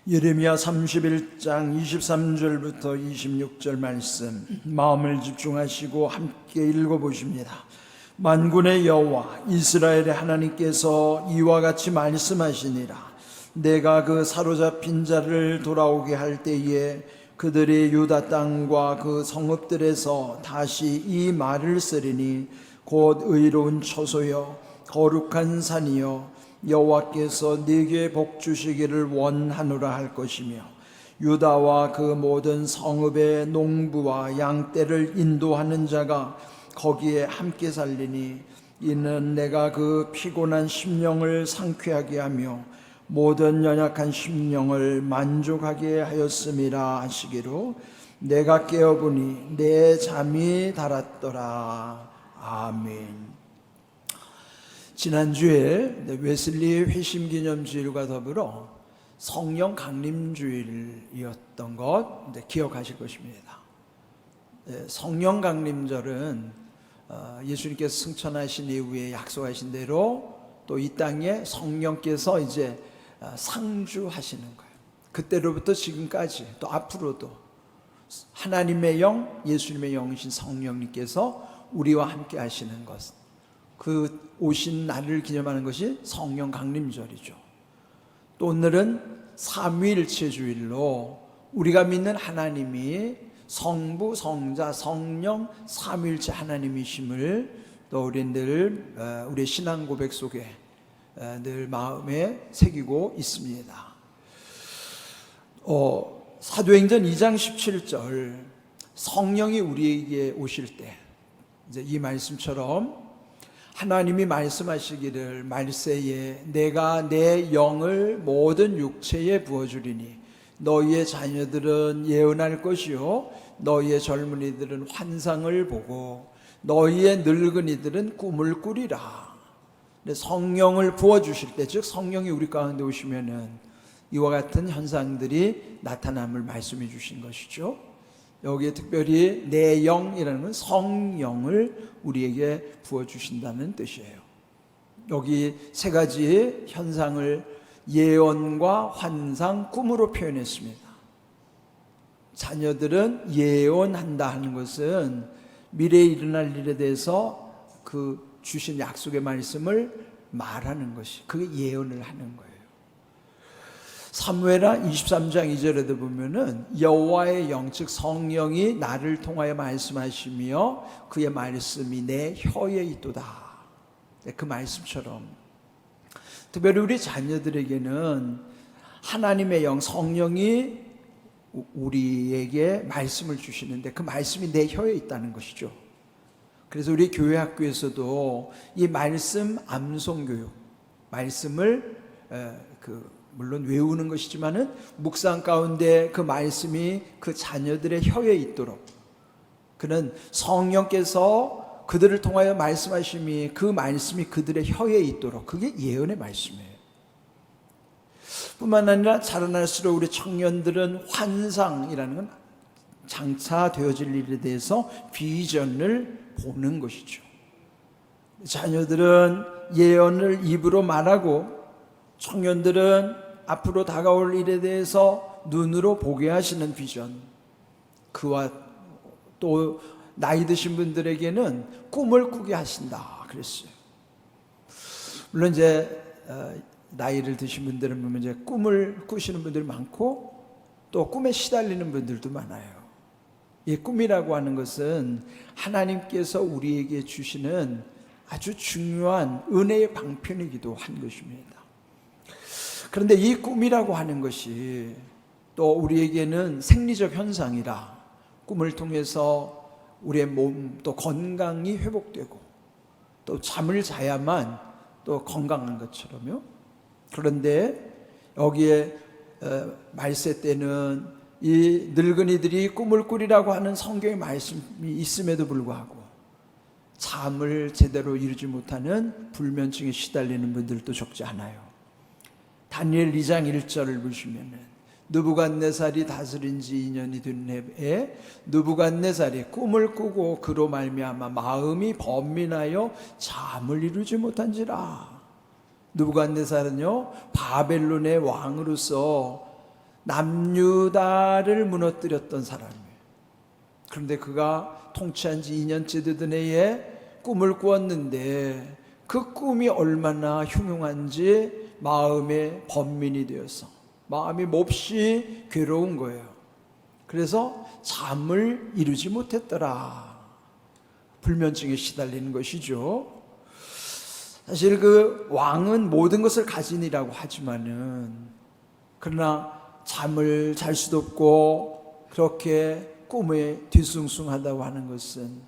예레미야 31장 23절부터 26절 말씀 마음을 집중하시고 함께 읽어보십니다. 만군의 여호와 이스라엘의 하나님께서 이와 같이 말씀하시니라. 내가 그 사로잡힌 자를 돌아오게 할 때에 그들의 유다 땅과 그 성읍들에서 다시 이 말을 쓰리니 곧 의로운 처소여 거룩한 산이여 여호와께서 네게 복 주시기를 원하노라 할 것이며 유다와 그 모든 성읍의 농부와 양떼를 인도하는 자가 거기에 함께 살리니 이는 내가 그 피곤한 심령을 상쾌하게 하며 모든 연약한 심령을 만족하게 하였음이라 하시기로 내가 깨어보니 내 잠이 달았더라. 아멘. 지난주에 웨슬리 회심기념주일과 더불어 성령 강림주일이었던 것 기억하실 것입니다. 성령 강림절은 예수님께서 승천하신 이후에 약속하신 대로 또 이 땅에 성령께서 이제 상주하시는 거예요. 그때로부터 지금까지 또 앞으로도 하나님의 영, 예수님의 영이신 성령님께서 우리와 함께 하시는 것, 그 오신 날을 기념하는 것이 성령 강림절이죠. 또 오늘은 삼위일체 주일로 우리가 믿는 하나님이 성부, 성자, 성령 삼위일체 하나님이심을 또 우리들 우리의 신앙 고백 속에 늘 마음에 새기고 있습니다. 사도행전 2장 17절 성령이 우리에게 오실 때 이제 이 말씀처럼 하나님이 말씀하시기를 말세에 내가 내 영을 모든 육체에 부어주리니 너희의 자녀들은 예언할 것이요 너희의 젊은이들은 환상을 보고 너희의 늙은이들은 꿈을 꾸리라. 성령을 부어주실 때, 즉 성령이 우리 가운데 오시면은 이와 같은 현상들이 나타남을 말씀해 주신 것이죠. 여기에 특별히 내 영이라는 건 성령을 우리에게 부어주신다는 뜻이에요. 여기 세 가지의 현상을 예언과 환상, 꿈으로 표현했습니다. 자녀들은 예언한다 하는 것은 미래에 일어날 일에 대해서 그 주신 약속의 말씀을 말하는 것이, 그게 예언을 하는 거예요. 사무엘하 23장 2절에도 보면은 여호와의 영, 즉 성령이 나를 통하여 말씀하시며 그의 말씀이 내 혀에 있도다. 그 말씀처럼 특별히 우리 자녀들에게는 하나님의 영, 성령이 우리에게 말씀을 주시는데 그 말씀이 내 혀에 있다는 것이죠. 그래서 우리 교회 학교에서도 이 말씀 암송교육, 말씀을 물론 외우는 것이지만은 묵상 가운데 그 말씀이 그 자녀들의 혀에 있도록, 그는 성령께서 그들을 통하여 말씀하심이 그 말씀이 그들의 혀에 있도록, 그게 예언의 말씀이에요. 뿐만 아니라 자라날수록 우리 청년들은 환상이라는 건 장차 되어질 일에 대해서 비전을 보는 것이죠. 자녀들은 예언을 입으로 말하고 청년들은 앞으로 다가올 일에 대해서 눈으로 보게 하시는 비전, 그와 또 나이 드신 분들에게는 꿈을 꾸게 하신다 그랬어요. 물론 이제 나이를 드신 분들은 보면 이제 꿈을 꾸시는 분들이 많고 또 꿈에 시달리는 분들도 많아요. 이 꿈이라고 하는 것은 하나님께서 우리에게 주시는 아주 중요한 은혜의 방편이기도 한 것입니다. 그런데 이 꿈이라고 하는 것이 또 우리에게는 생리적 현상이라 꿈을 통해서 우리의 몸 또 건강이 회복되고 또 잠을 자야만 또 건강한 것처럼요. 그런데 여기에 말세 때는 이 늙은이들이 꿈을 꾸리라고 하는 성경의 말씀이 있음에도 불구하고 잠을 제대로 이루지 못하는 불면증에 시달리는 분들도 적지 않아요. 다니엘 2장 1절을 보시면은 느부갓네살이 다스린 지 2년이 된 해에 느부갓네살이 꿈을 꾸고 그로 말미암아 마음이 번민하여 잠을 이루지 못한지라. 느부갓네살은요 바벨론의 왕으로서 남유다를 무너뜨렸던 사람이에요. 그런데 그가 통치한 지 2년째 되던 해에 꿈을 꾸었는데 그 꿈이 얼마나 흉흉한지 마음의 번민이 되어서 마음이 몹시 괴로운 거예요. 그래서 잠을 이루지 못했더라. 불면증에 시달리는 것이죠. 사실 그 왕은 모든 것을 가진이라고 하지만은 그러나 잠을 잘 수도 없고 그렇게 꿈에 뒤숭숭하다고 하는 것은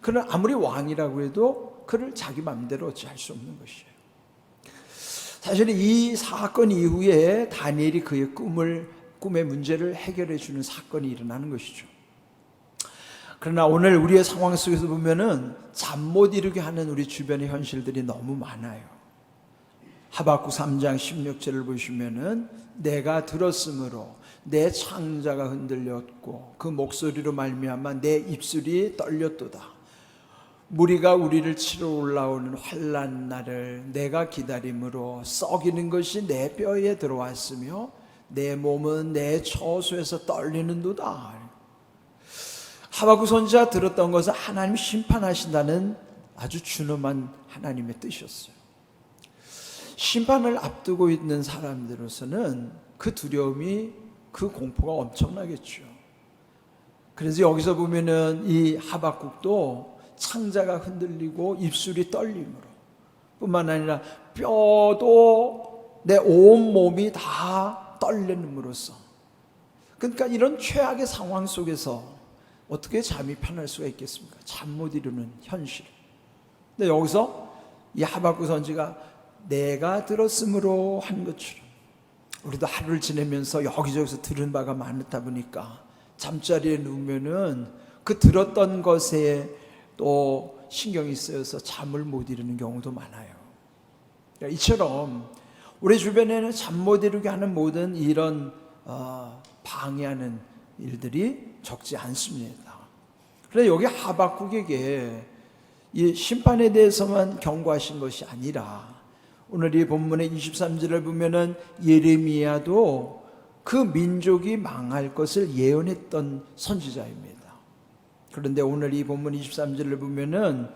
그는 아무리 왕이라고 해도 그를 자기 마음대로 어찌할 수 없는 것이에요. 사실 이 사건 이후에 다니엘이 그의 꿈의 문제를 해결해 주는 사건이 일어나는 것이죠. 그러나 오늘 우리의 상황 속에서 보면은 잠 못 이루게 하는 우리 주변의 현실들이 너무 많아요. 하박국 3장 16절을 보시면은 내가 들었으므로 내 창자가 흔들렸고 그 목소리로 말미암아 내 입술이 떨렸도다. 무리가 우리를 치러 올라오는 환난 날을 내가 기다림으로 썩이는 것이 내 뼈에 들어왔으며 내 몸은 내 처소에서 떨리는도다. 하박국 선지자 들었던 것은 하나님 심판하신다는 아주 준엄한 하나님의 뜻이었어요. 심판을 앞두고 있는 사람들로서는 그 두려움이, 그 공포가 엄청나겠죠. 그래서 여기서 보면은 이 하박국도 창자가 흔들리고 입술이 떨림으로 뿐만 아니라 뼈도 내 온몸이 다 떨림으로써, 그러니까 이런 최악의 상황 속에서 어떻게 잠이 편할 수가 있겠습니까? 잠 못 이루는 현실. 근데 여기서 이 하박국 선지가 내가 들었으므로 한 것처럼, 우리도 하루를 지내면서 여기저기서 들은 바가 많다 보니까 잠자리에 누우면은 그 들었던 것에 또 신경이 쓰여서 잠을 못 이루는 경우도 많아요. 이처럼 우리 주변에는 잠 못 이루게 하는 모든 이런 방해하는 일들이 적지 않습니다. 그런데 여기 하박국에게 이 심판에 대해서만 경고하신 것이 아니라 오늘 이 본문의 23절을 보면은 예레미야도 그 민족이 망할 것을 예언했던 선지자입니다. 그런데 오늘 이 본문 23절을 보면은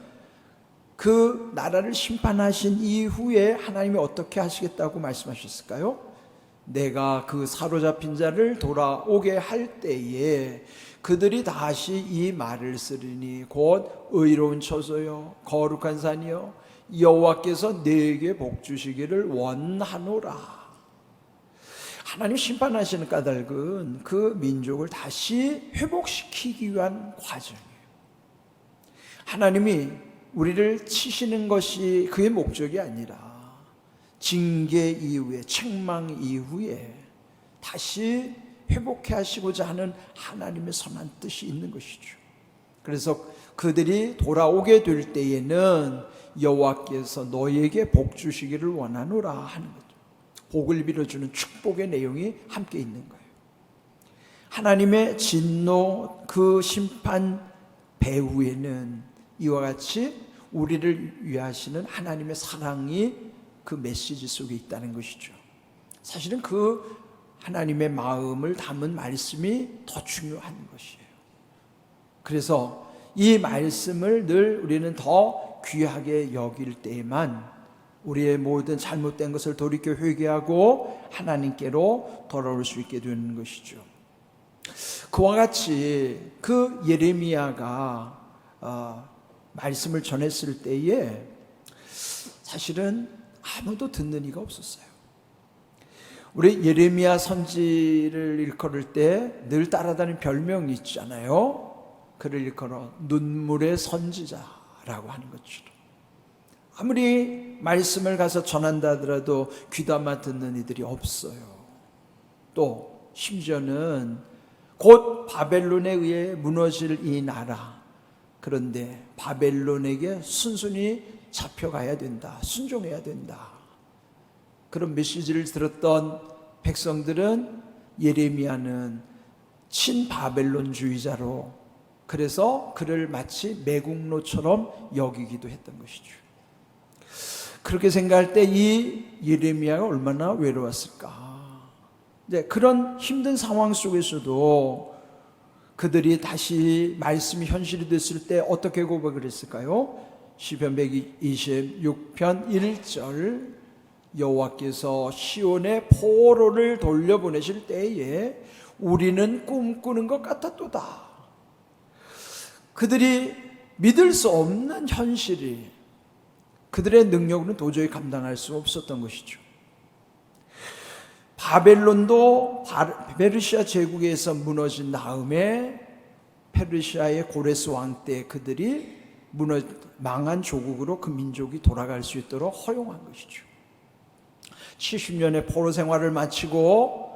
그 나라를 심판하신 이후에 하나님이 어떻게 하시겠다고 말씀하셨을까요? 내가 그 사로잡힌 자를 돌아오게 할 때에 그들이 다시 이 말을 쓰리니 곧 의로운 처소요 거룩한 산이요 여호와께서 내게 복 주시기를 원하노라. 하나님 심판하시는 까닭은 그 민족을 다시 회복시키기 위한 과정이에요. 하나님이 우리를 치시는 것이 그의 목적이 아니라 징계 이후에, 책망 이후에 다시 회복해 하시고자 하는 하나님의 선한 뜻이 있는 것이죠. 그래서 그들이 돌아오게 될 때에는 여호와께서 너에게 복 주시기를 원하노라 하는 거죠. 복을 빌어주는 축복의 내용이 함께 있는 거예요. 하나님의 진노, 그 심판 배후에는 이와 같이 우리를 위하시는 하나님의 사랑이 그 메시지 속에 있다는 것이죠. 사실은 그 하나님의 마음을 담은 말씀이 더 중요한 것이에요. 그래서 이 말씀을 늘 우리는 더 귀하게 여길 때에만 우리의 모든 잘못된 것을 돌이켜 회개하고 하나님께로 돌아올 수 있게 되는 것이죠. 그와 같이 그 예레미야가 말씀을 전했을 때에 사실은 아무도 듣는 이가 없었어요. 우리 예레미야 선지를 일컬을 때 늘 따라다니는 별명이 있잖아요. 그를 일컬어 눈물의 선지자라고 하는 것처럼 아무리 말씀을 가서 전한다 하더라도 귀담아 듣는 이들이 없어요. 또 심지어는 곧 바벨론에 의해 무너질 이 나라, 그런데 바벨론에게 순순히 잡혀가야 된다, 순종해야 된다, 그런 메시지를 들었던 백성들은 예레미야는 친바벨론주의자로, 그래서 그를 마치 매국노처럼 여기기도 했던 것이죠. 그렇게 생각할 때 이 예레미야가 얼마나 외로웠을까. 이제 그런 힘든 상황 속에서도 그들이 다시 말씀이 현실이 됐을 때 어떻게 고백을 했을까요? 시편 126편 1절, 여호와께서 시온에 포로를 돌려보내실 때에 우리는 꿈꾸는 것 같았도다. 그들이 믿을 수 없는 현실이 그들의 능력으로는 도저히 감당할 수 없었던 것이죠. 바벨론도 페르시아 제국에서 무너진 다음에 페르시아의 고레스 왕 때 그들이 망한 조국으로 그 민족이 돌아갈 수 있도록 허용한 것이죠. 70년의 포로 생활을 마치고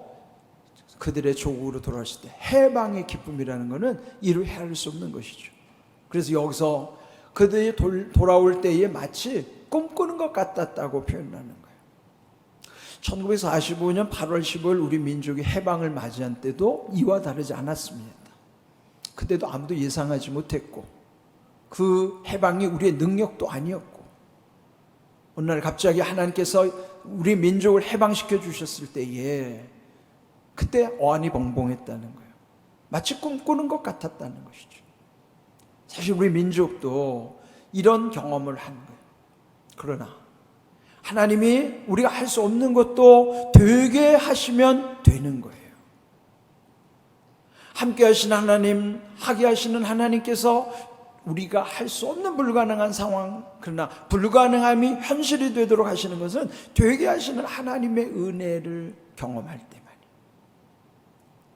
그들의 조국으로 돌아왔을 때 해방의 기쁨이라는 것은 이루 헤아릴 수 없는 것이죠. 그래서 여기서 그들이 돌아올 때에 마치 꿈꾸는 것 같았다고 표현하는 거예요. 1945년 8월 15일 우리 민족이 해방을 맞이한 때도 이와 다르지 않았습니다. 그때도 아무도 예상하지 못했고 그 해방이 우리의 능력도 아니었고, 어느 날 갑자기 하나님께서 우리 민족을 해방시켜 주셨을 때에 그때 어안이 벙벙했다는 거예요. 마치 꿈꾸는 것 같았다는 것이죠. 사실 우리 민족도 이런 경험을 하는 거예요. 그러나 하나님이 우리가 할 수 없는 것도 되게 하시면 되는 거예요. 함께 하시는 하나님, 하게 하시는 하나님께서 우리가 할 수 없는 불가능한 상황, 그러나 불가능함이 현실이 되도록 하시는 것은 되게 하시는 하나님의 은혜를 경험할 때만이에요.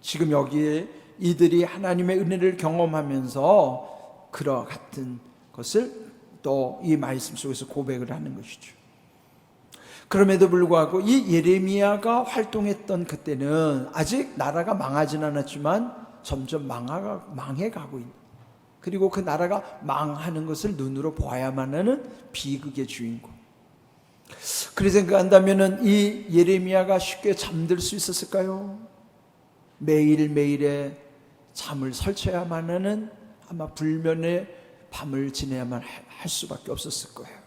지금 여기에 이들이 하나님의 은혜를 경험하면서 그와 같은 것을 또 이 말씀 속에서 고백을 하는 것이죠. 그럼에도 불구하고 이 예레미야가 활동했던 그때는 아직 나라가 망하진 않았지만 점점 망해가고 있는, 그리고 그 나라가 망하는 것을 눈으로 보아야만 하는 비극의 주인공. 그렇게 생각한다면 이 예레미야가 쉽게 잠들 수 있었을까요? 매일매일의 잠을 설쳐야만 하는 아마 불면의 밤을 지내야만 할 수밖에 없었을 거예요.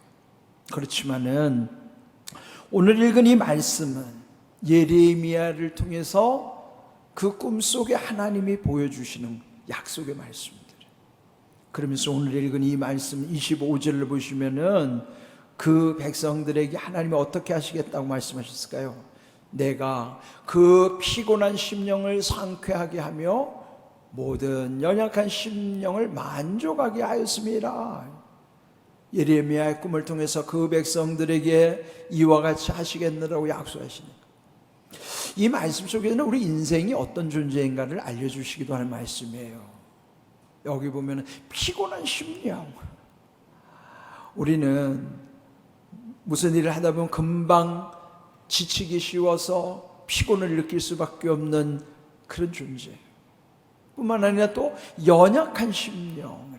그렇지만은 오늘 읽은 이 말씀은 예레미야를 통해서 그 꿈속에 하나님이 보여주시는 약속의 말씀들이에요. 그러면서 오늘 읽은 이 말씀 25절을 보시면은 그 백성들에게 하나님이 어떻게 하시겠다고 말씀하셨을까요? 내가 그 피곤한 심령을 상쾌하게 하며 모든 연약한 심령을 만족하게 하였습니다. 예레미야의 꿈을 통해서 그 백성들에게 이와 같이 하시겠느라고 약속하시는 거예요. 이 말씀 속에는 우리 인생이 어떤 존재인가를 알려주시기도 하는 말씀이에요. 여기 보면 피곤한 심령, 우리는 무슨 일을 하다 보면 금방 지치기 쉬워서 피곤을 느낄 수밖에 없는 그런 존재, 뿐만 아니라 또 연약한 심령,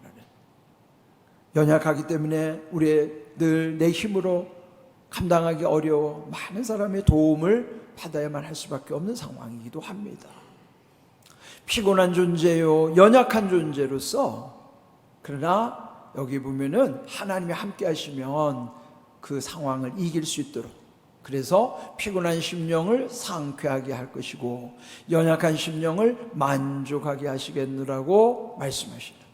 연약하기 때문에 우리 늘 내 힘으로 감당하기 어려워 많은 사람의 도움을 받아야만 할 수밖에 없는 상황이기도 합니다. 피곤한 존재요, 연약한 존재로서, 그러나 여기 보면은 하나님이 함께 하시면 그 상황을 이길 수 있도록, 그래서 피곤한 심령을 상쾌하게 할 것이고 연약한 심령을 만족하게 하시겠느라고 말씀하시는 거예요.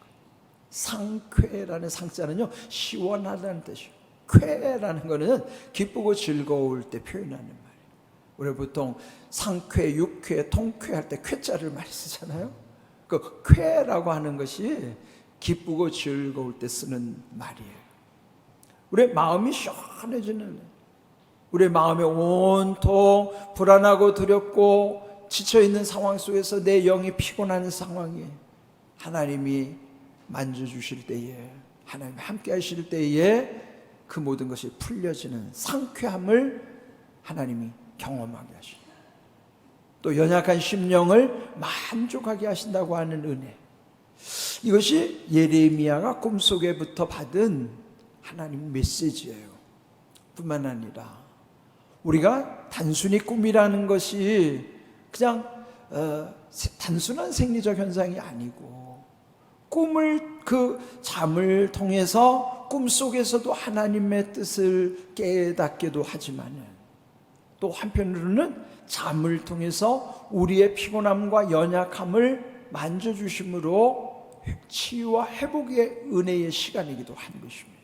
상쾌라는 상자는요, 시원하다는 뜻이에요. 쾌라는 거는 기쁘고 즐거울 때 표현하는 말이에요. 우리 보통 상쾌, 유쾌, 통쾌할 때 쾌자를 많이 쓰잖아요. 그 쾌라고 하는 것이 기쁘고 즐거울 때 쓰는 말이에요. 우리 마음이 시원해지는, 우리 마음이 온통 불안하고 두렵고 지쳐있는 상황 속에서 내 영이 피곤한 상황에 하나님이 만져주실 때에, 하나님이 함께 하실 때에 그 모든 것이 풀려지는 상쾌함을 하나님이 경험하게 하시고, 또 연약한 심령을 만족하게 하신다고 하는 은혜, 이것이 예레미야가 꿈속에부터 받은 하나님 메시지예요. 뿐만 아니라 우리가 단순히 꿈이라는 것이 그냥 단순한 생리적 현상이 아니고, 꿈을, 그 잠을 통해서 꿈속에서도 하나님의 뜻을 깨닫기도 하지만은 또 한편으로는 잠을 통해서 우리의 피곤함과 연약함을 만져주심으로 치유와 회복의 은혜의 시간이기도 한 것입니다.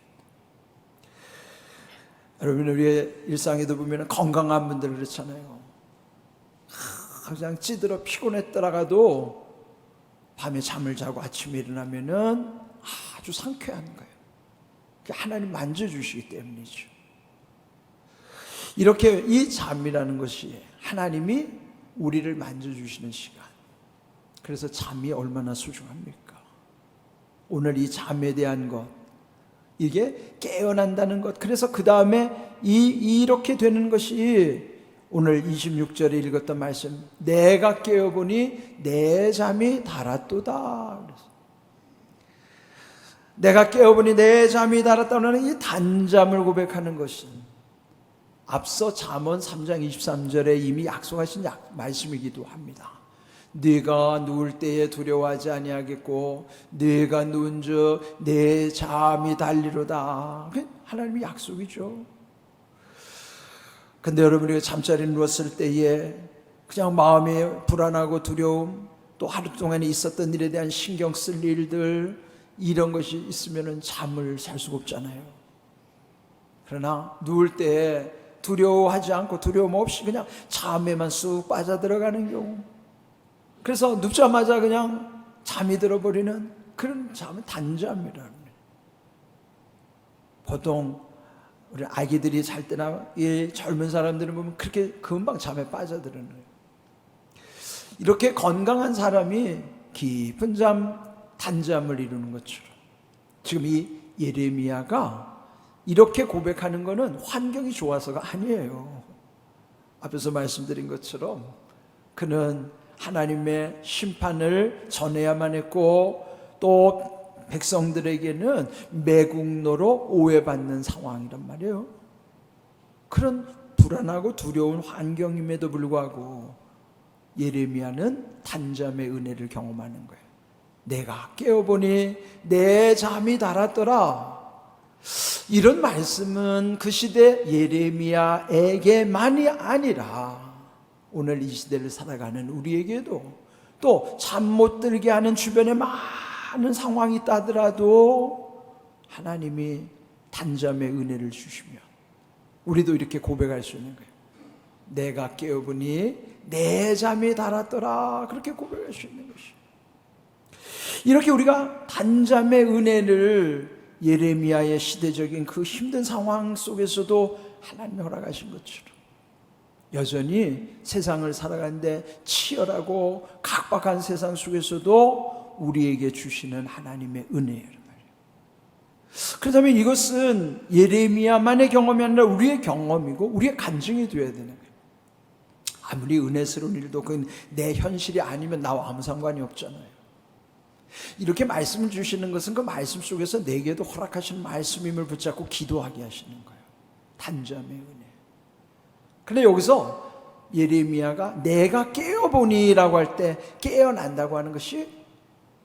여러분, 우리의 일상에도 보면 건강한 분들 그렇잖아요. 그냥 찌들어 피곤했더라도 밤에 잠을 자고 아침에 일어나면은 아주 상쾌한 거예요. 하나님 만져주시기 때문이죠. 이렇게 이 잠이라는 것이 하나님이 우리를 만져주시는 시간. 그래서 잠이 얼마나 소중합니까? 오늘 이 잠에 대한 것, 이게 깨어난다는 것. 그래서 그 다음에 이렇게 되는 것이 오늘 26절에 읽었던 말씀, 내가 깨어보니 내 잠이 달았도다. 내가 깨어보니 내 잠이 달았다는 이 단잠을 고백하는 것이 앞서 잠언 3장 23절에 이미 약속하신 말씀이기도 합니다. 네가 누울 때에 두려워하지 아니하겠고 네가 누운즉 내 잠이 달리로다. 하나님의 약속이죠. 근데 여러분이 잠자리에 누웠을 때에 그냥 마음에 불안하고 두려움, 또 하루 동안에 있었던 일에 대한 신경 쓸 일들, 이런 것이 있으면 잠을 잘 수가 없잖아요. 그러나 누울 때 두려워하지 않고 두려움 없이 그냥 잠에만 쑥 빠져들어가는 경우, 그래서 눕자마자 그냥 잠이 들어버리는 그런 잠은 단잠이라는 거예요. 보통 우리 아기들이 잘 때나 이 젊은 사람들을 보면 그렇게 금방 잠에 빠져드는 거예요. 이렇게 건강한 사람이 깊은 잠, 단잠을 이루는 것처럼 지금 이 예레미야가 이렇게 고백하는 것은 환경이 좋아서가 아니에요. 앞에서 말씀드린 것처럼 그는 하나님의 심판을 전해야만 했고 또 백성들에게는 매국노로 오해받는 상황이란 말이에요. 그런 불안하고 두려운 환경임에도 불구하고 예레미야는 단잠의 은혜를 경험하는 거예요. 내가 깨어보니 내 잠이 달았더라. 이런 말씀은 그 시대 예레미야에게만이 아니라 오늘 이 시대를 살아가는 우리에게도, 또 잠 못 들게 하는 주변에 많은 상황이 있다 하더라도 하나님이 단잠의 은혜를 주시면 우리도 이렇게 고백할 수 있는 거예요. 내가 깨어보니 내 잠이 달았더라. 그렇게 고백할 수 있는 것이에요. 이렇게 우리가 단잠의 은혜를 예레미야의 시대적인 그 힘든 상황 속에서도 하나님이 허락하신 것처럼 여전히 세상을 살아가는데 치열하고 각박한 세상 속에서도 우리에게 주시는 하나님의 은혜예요. 그렇다면 이것은 예레미야만의 경험이 아니라 우리의 경험이고 우리의 간증이 되어야 되는 거예요. 아무리 은혜스러운 일도 그건 내 현실이 아니면 나와 아무 상관이 없잖아요. 이렇게 말씀을 주시는 것은 그 말씀 속에서 내게도 허락하신 말씀임을 붙잡고 기도하게 하시는 거예요. 단잠의 은혜. 그런데 여기서 예레미야가 내가 깨어보니라고 할 때 깨어난다고 하는 것이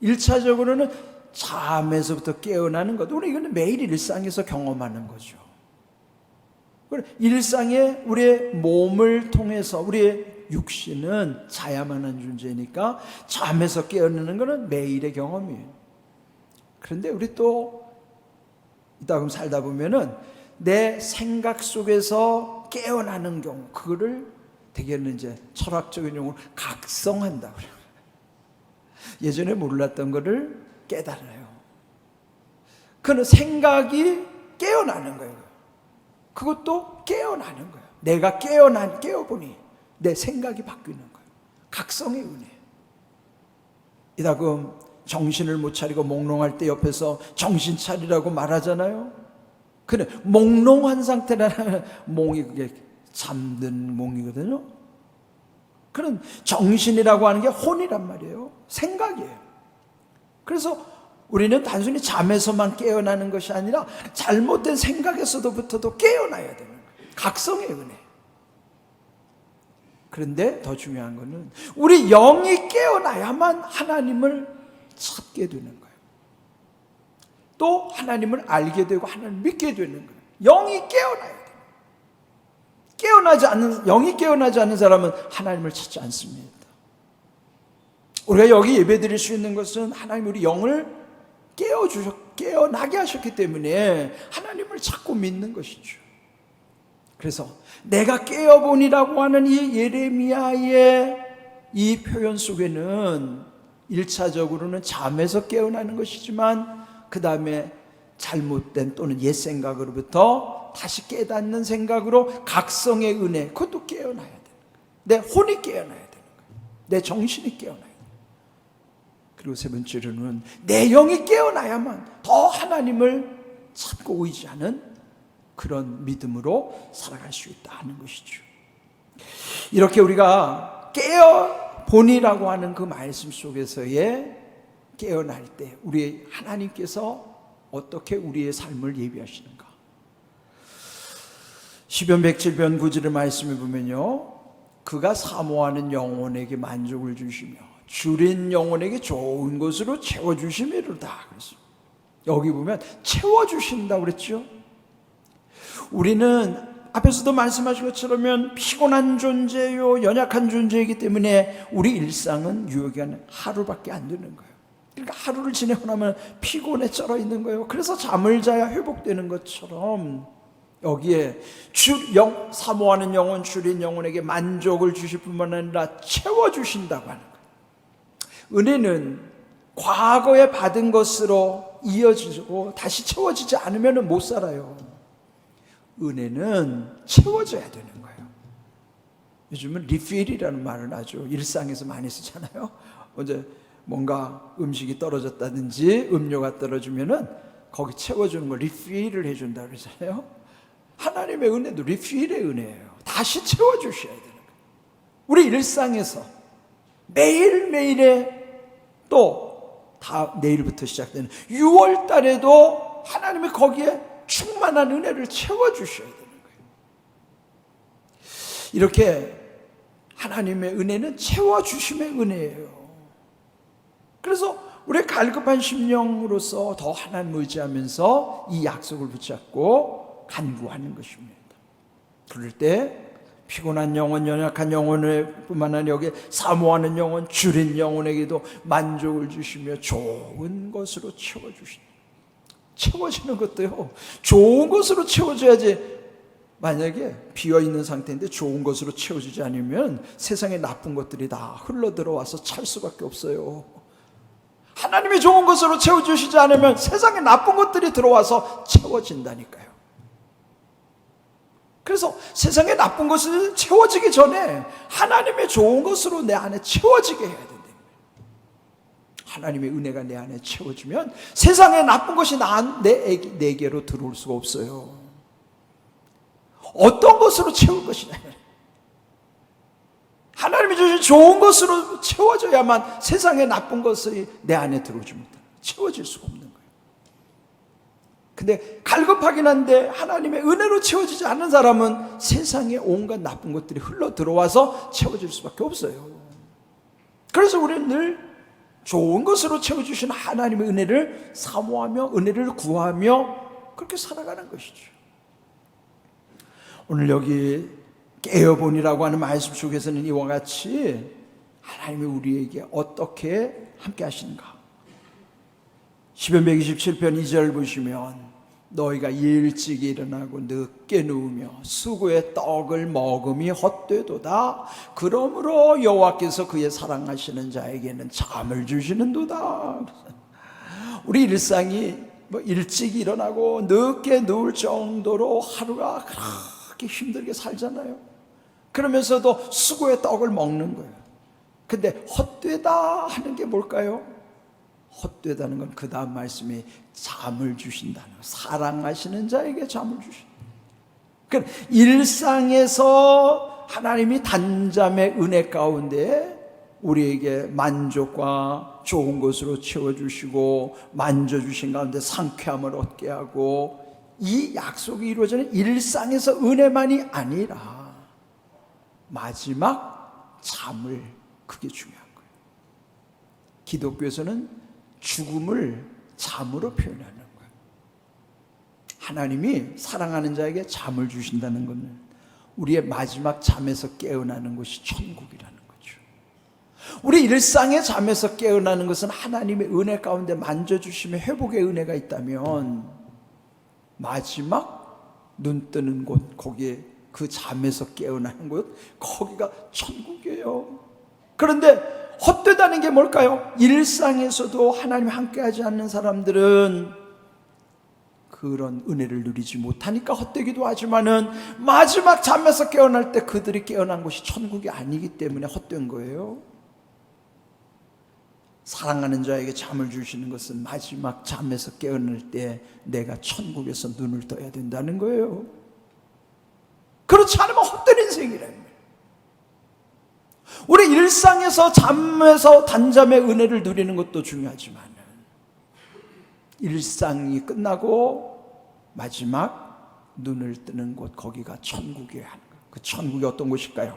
1차적으로는 잠에서부터 깨어나는 것. 우리 이거는 매일 일상에서 경험하는 거죠. 일상에 우리의 몸을 통해서 우리의 육신은 자야만 한 존재니까 잠에서 깨어나는 것은 매일의 경험이에요. 그런데 우리 또 이따금 살다 보면은 내 생각 속에서 깨어나는 경우, 그거를 대개는 이제 철학적인 용어로 각성한다 그래요. 예전에 몰랐던 거를 깨달아요. 그는 생각이 깨어나는 거예요. 그것도 깨어나는 거예요. 내가 깨어보니 내 생각이 바뀌는 거예요. 각성의 은혜. 이다금 정신을 못 차리고 몽롱할 때 옆에서 정신 차리라고 말하잖아요. 그래, 몽롱한 상태라는 몽이 그게 잠든 몽이거든요. 그런 정신이라고 하는 게 혼이란 말이에요. 생각이에요. 그래서 우리는 단순히 잠에서만 깨어나는 것이 아니라 잘못된 생각에서부터도 깨어나야 되는 거예요. 각성의 은혜. 그런데 더 중요한 것은 우리 영이 깨어나야만 하나님을 찾게 되는 거예요. 또 하나님을 알게 되고 하나님을 믿게 되는 거예요. 영이 깨어나야 돼요. 영이 깨어나지 않는 사람은 하나님을 찾지 않습니다. 우리가 여기 예배드릴 수 있는 것은 하나님 우리 영을 깨어나게 하셨기 때문에 하나님을 찾고 믿는 것이죠. 그래서 내가 깨어보니라고 하는 이 예레미야의 이 표현 속에는 1차적으로는 잠에서 깨어나는 것이지만 그 다음에 잘못된 또는 옛 생각으로부터 다시 깨닫는 생각으로 각성의 은혜, 그것도 깨어나야 되는 거예요. 내 혼이 깨어나야 되는 거예요. 내 정신이 깨어나야 돼요. 그리고 세 번째로는 내 영이 깨어나야만 더 하나님을 찾고 의지하는 그런 믿음으로 살아갈 수 있다 하는 것이죠. 이렇게 우리가 깨어보니라고 하는 그 말씀 속에서의 깨어날 때 우리 하나님께서 어떻게 우리의 삶을 예비하시는가? 시편 107편 9절의 말씀을 보면요, 그가 사모하는 영혼에게 만족을 주시며 줄인 영혼에게 좋은 것으로 채워주시미로다. 그래서 여기 보면 채워주신다고 그랬죠. 우리는 앞에서도 말씀하신 것처럼 피곤한 존재요, 연약한 존재이기 때문에 우리 일상은 유효기간 하루밖에 안 되는 거예요. 그러니까 하루를 지내고 나면 피곤에 쩔어 있는 거예요. 그래서 잠을 자야 회복되는 것처럼 여기에 사모하는 영혼, 줄인 영혼에게 만족을 주실 뿐만 아니라 채워주신다고 하는 거예요. 은혜는 과거에 받은 것으로 이어지고 다시 채워지지 않으면 못 살아요. 은혜는 채워져야 되는 거예요. 요즘은 리필이라는 말을 아주 일상에서 많이 쓰잖아요. 언제 뭔가 음식이 떨어졌다든지 음료가 떨어지면은 거기 채워주는 거 리필을 해준다 그러잖아요. 하나님의 은혜도 리필의 은혜예요. 다시 채워주셔야 되는 거예요. 우리 일상에서 매일매일의 또 내일부터 시작되는 6월 달에도 하나님이 거기에 충만한 은혜를 채워주셔야 되는 거예요. 이렇게 하나님의 은혜는 채워주심의 은혜예요. 그래서 우리 갈급한 심령으로서 더 하나님을 의지하면서 이 약속을 붙잡고 간구하는 것입니다. 그럴 때 피곤한 영혼, 연약한 영혼을 뿐만 아니라 여기에 사모하는 영혼, 줄인 영혼에게도 만족을 주시며 좋은 것으로 채워주신다. 채워지는 것도요, 좋은 것으로 채워줘야지. 만약에 비어있는 상태인데 좋은 것으로 채워주지 않으면 세상에 나쁜 것들이 다 흘러들어와서 찰 수밖에 없어요. 하나님이 좋은 것으로 채워주시지 않으면 세상에 나쁜 것들이 들어와서 채워진다니까요. 그래서 세상에 나쁜 것이 채워지기 전에 하나님의 좋은 것으로 내 안에 채워지게 해야 된다. 하나님의 은혜가 내 안에 채워지면 세상에 나쁜 것이 내게로 들어올 수가 없어요. 어떤 것으로 채울 것이냐. 하나님이 주신 좋은 것으로 채워져야만 세상에 나쁜 것이 내 안에 들어오지 못해요. 채워질 수가 없는 거예요. 근데 갈급하긴 한데 하나님의 은혜로 채워지지 않는 사람은 세상에 온갖 나쁜 것들이 흘러 들어와서 채워질 수밖에 없어요. 그래서 우리는 늘 좋은 것으로 채워주신 하나님의 은혜를 사모하며 은혜를 구하며 그렇게 살아가는 것이죠. 오늘 여기 깨어보니라고 하는 말씀 속에서는 이와 같이 하나님이 우리에게 어떻게 함께 하시는가. 시편 127편 2절 보시면 너희가 일찍 일어나고 늦게 누우며 수고의 떡을 먹음이 헛되도다. 그러므로 여호와께서 그의 사랑하시는 자에게는 잠을 주시는도다. 우리 일상이 일찍 일어나고 늦게 누울 정도로 하루가 그렇게 힘들게 살잖아요. 그러면서도 수고의 떡을 먹는 거예요. 근데 헛되다 하는 게 뭘까요? 헛되다는 건 그 다음 말씀이 잠을 주신다는 거예요. 사랑하시는 자에게 잠을 주신다. 그러니까 일상에서 하나님이 단잠의 은혜 가운데 우리에게 만족과 좋은 것으로 채워주시고 만져주신 가운데 상쾌함을 얻게 하고 이 약속이 이루어지는 일상에서 은혜만이 아니라 마지막 잠을, 그게 중요한 거예요. 기독교에서는 죽음을 잠으로 표현하는 거예요. 하나님이 사랑하는 자에게 잠을 주신다는 것은 우리의 마지막 잠에서 깨어나는 것이 천국이라는 거죠. 우리 일상의 잠에서 깨어나는 것은 하나님의 은혜 가운데 만져주심의 회복의 은혜가 있다면 마지막 눈 뜨는 곳, 거기에 그 잠에서 깨어나는 곳, 거기가 천국이에요. 그런데 헛되다는 게 뭘까요? 일상에서도 하나님 함께하지 않는 사람들은 그런 은혜를 누리지 못하니까 헛되기도 하지만은 마지막 잠에서 깨어날 때 그들이 깨어난 곳이 천국이 아니기 때문에 헛된 거예요. 사랑하는 자에게 잠을 주시는 것은 마지막 잠에서 깨어날 때 내가 천국에서 눈을 떠야 된다는 거예요. 그렇지 않으면 헛된 인생이라는 거예요. 우리 일상에서 잠에서 단잠의 은혜를 누리는 것도 중요하지만 일상이 끝나고 마지막 눈을 뜨는 곳, 거기가 천국이에요. 그 천국이 어떤 곳일까요?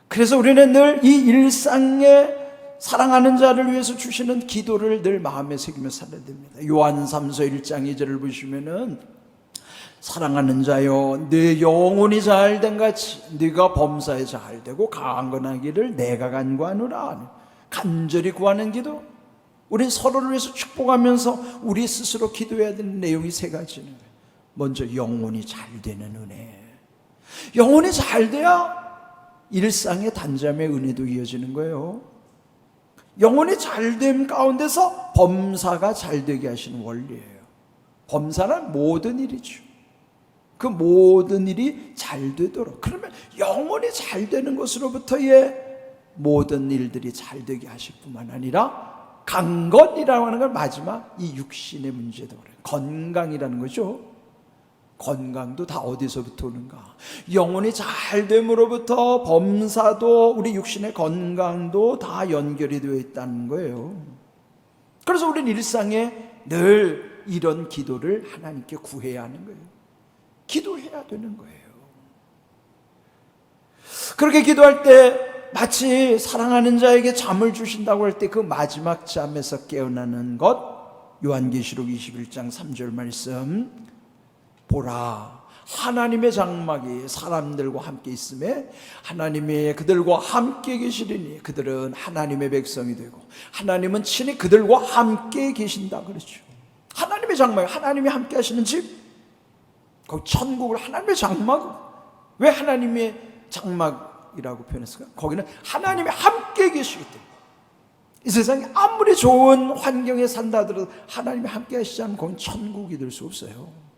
그래서 우리는 늘 이 일상에 사랑하는 자를 위해서 주시는 기도를 늘 마음에 새기며 살아야 됩니다. 요한 3서 1장 2절을 보시면은 사랑하는 자여, 네 영혼이 잘된 같이 네가 범사에 잘되고 강건하기를 내가 간구하노라. 간절히 구하는 기도. 우린 서로를 위해서 축복하면서 우리 스스로 기도해야 되는 내용이 세 가지는, 먼저 영혼이 잘되는 은혜. 영혼이 잘돼야 일상의 단잠의 은혜도 이어지는 거예요. 영혼이 잘됨 가운데서 범사가 잘되게 하시는 원리예요. 범사는 모든 일이죠. 그 모든 일이 잘 되도록, 그러면 영혼이 잘 되는 것으로부터의 모든 일들이 잘 되게 하실 뿐만 아니라 강건이라고 하는 걸 마지막 이 육신의 문제도 그래요. 건강이라는 거죠. 건강도 다 어디서부터 오는가? 영혼이 잘 됨으로부터 범사도 우리 육신의 건강도 다 연결이 되어 있다는 거예요. 그래서 우리는 일상에 늘 이런 기도를 하나님께 구해야 하는 거예요. 기도해야 되는 거예요. 그렇게 기도할 때 마치 사랑하는 자에게 잠을 주신다고 할 때 그 마지막 잠에서 깨어나는 것, 요한계시록 21장 3절 말씀, 보라 하나님의 장막이 사람들과 함께 있음에 하나님이 그들과 함께 계시리니 그들은 하나님의 백성이 되고 하나님은 친히 그들과 함께 계신다 그렇죠. 하나님의 장막, 하나님이 함께 하시는 집, 거기 천국을 하나님의 장막, 왜 하나님의 장막이라고 표현했을까? 거기는 하나님이 함께 계시기 때문에, 이 세상에 아무리 좋은 환경에 산다 하더라도 하나님이 함께 하시지 않으면 거긴 천국이 될 수 없어요.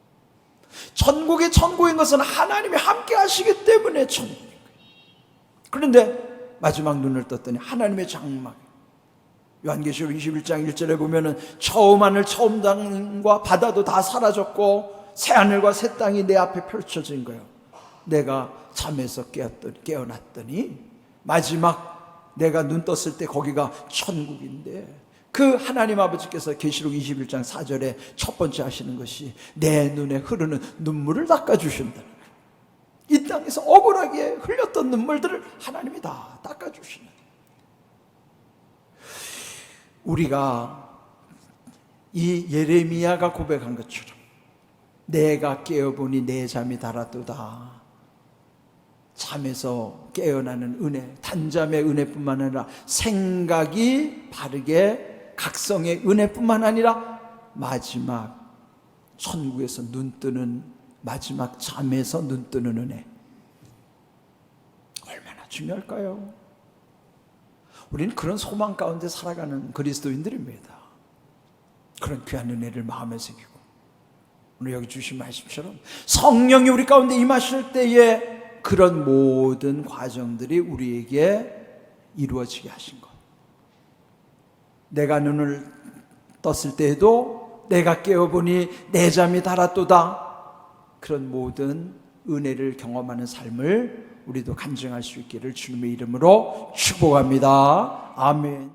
천국이 천국인 것은 하나님이 함께 하시기 때문에 천국인 거예요. 그런데 마지막 눈을 떴더니 하나님의 장막, 요한계시록 21장 1절에 보면은 처음 하늘 처음 땅과 바다도 다 사라졌고 새하늘과 새 땅이 내 앞에 펼쳐진 거예요. 내가 잠에서 깨어났더니 마지막 내가 눈 떴을 때 거기가 천국인데, 그 하나님 아버지께서 계시록 21장 4절에 첫 번째 하시는 것이 내 눈에 흐르는 눈물을 닦아주신다는 거예요. 이 땅에서 억울하게 흘렸던 눈물들을 하나님이 다 닦아주시는, 우리가 이 예레미야가 고백한 것처럼 내가 깨어보니 내 잠이 달았도다. 잠에서 깨어나는 은혜, 단잠의 은혜뿐만 아니라 생각이 바르게 각성의 은혜뿐만 아니라 마지막 천국에서 눈 뜨는, 마지막 잠에서 눈 뜨는 은혜, 얼마나 중요할까요? 우리는 그런 소망 가운데 살아가는 그리스도인들입니다. 그런 귀한 은혜를 마음에 새기고, 오늘 여기 주신 말씀처럼 성령이 우리 가운데 임하실 때에 그런 모든 과정들이 우리에게 이루어지게 하신 것, 내가 눈을 떴을 때에도 내가 깨어보니 내 잠이 달았도다, 그런 모든 은혜를 경험하는 삶을 우리도 간증할 수 있기를 주님의 이름으로 축복합니다. 아멘.